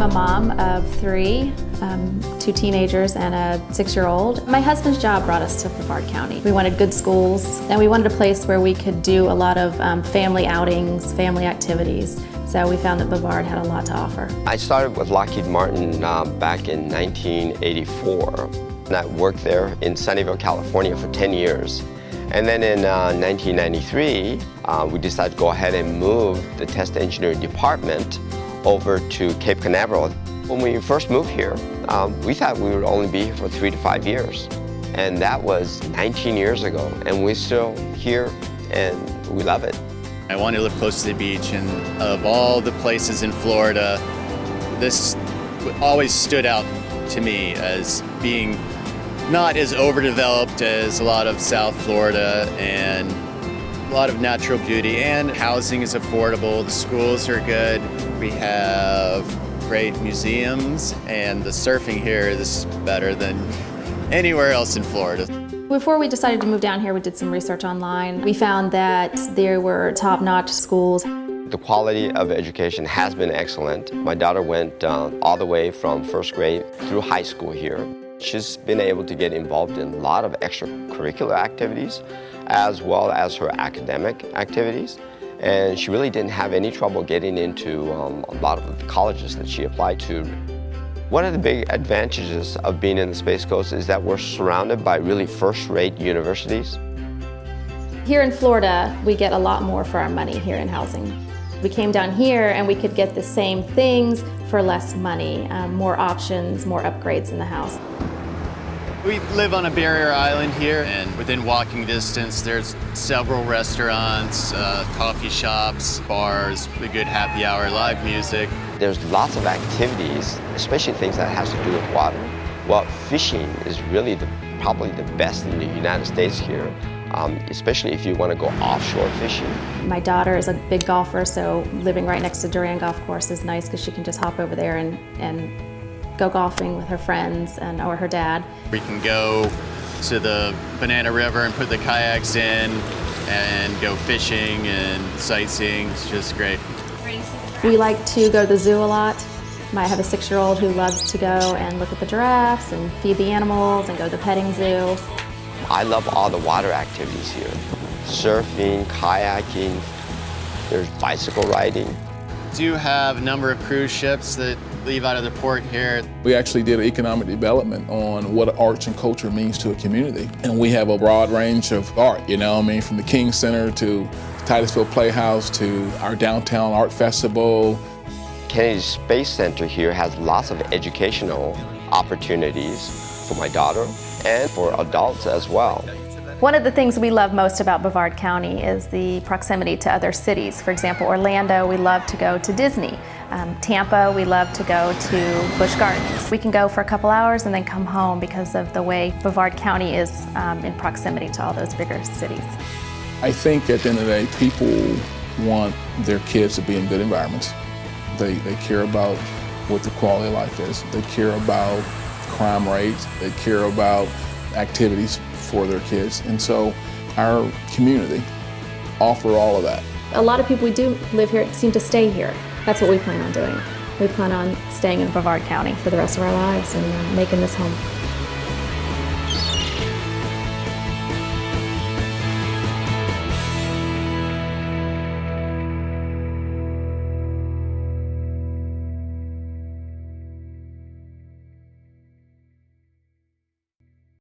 a mom of three, two teenagers and a 6-year-old. My husband's job brought us to Brevard County. We wanted good schools, and we wanted a place where we could do a lot of family outings, family activities. So we found that Brevard had a lot to offer. I started with Lockheed Martin back in 1984. And I worked there in Sunnyvale, California for 10 years. And then in 1993, we decided to go ahead and move the test engineering department over to Cape Canaveral. When we first moved here, we thought we would only be here for 3 to 5 years. And that was 19 years ago, and we're still here, and we love it. I wanted to live close to the beach, and of all the places in Florida, this always stood out to me as being not as overdeveloped as a lot of South Florida, and a lot of natural beauty, and housing is affordable, the schools are good, we have great museums, and the surfing here is better than anywhere else in Florida. Before we decided to move down here, we did some research online. We found that there were top-notch schools. The quality of education has been excellent. My daughter went all the way from first grade through high school here. She's been able to get involved in a lot of extracurricular activities as well as her academic activities. And she really didn't have any trouble getting into a lot of the colleges that she applied to. One of the big advantages of being in the Space Coast is that we're surrounded by really first-rate universities. Here in Florida, we get a lot more for our money here in housing. We came down here and we could get the same things for less money, more options, more upgrades in the house. We live on a barrier island here, and within walking distance there's several restaurants, coffee shops, bars, a good happy hour, live music. There's lots of activities, especially things that has to do with water. Well, fishing is really probably the best in the United States here, especially if you want to go offshore fishing. My daughter is a big golfer, so living right next to Duran Golf Course is nice because she can just hop over there and go golfing with her friends or her dad. We can go to the Banana River and put the kayaks in and go fishing and sightseeing. It's just great. We like to go to the zoo a lot. I have a 6-year-old who loves to go and look at the giraffes and feed the animals and go to the petting zoo. I love all the water activities here. Surfing, kayaking, there's bicycle riding. We do have a number of cruise ships that leave out of the port here. We actually did economic development on what arts and culture means to a community. And we have a broad range of art, from the King Center to Titusville Playhouse to our downtown art festival. Kennedy Space Center here has lots of educational opportunities for my daughter and for adults as well. One of the things we love most about Brevard County is the proximity to other cities. For example, Orlando, we love to go to Disney. Tampa, we love to go to Busch Gardens. We can go for a couple hours and then come home because of the way Brevard County is in proximity to all those bigger cities. I think at the end of the day, people want their kids to be in good environments. They care about what the quality of life is. They care about crime rates. They care about activities for their kids. And so our community offer all of that. A lot of people who do live here seem to stay here. That's what we plan on doing. We plan on staying in Brevard County for the rest of our lives and making this home.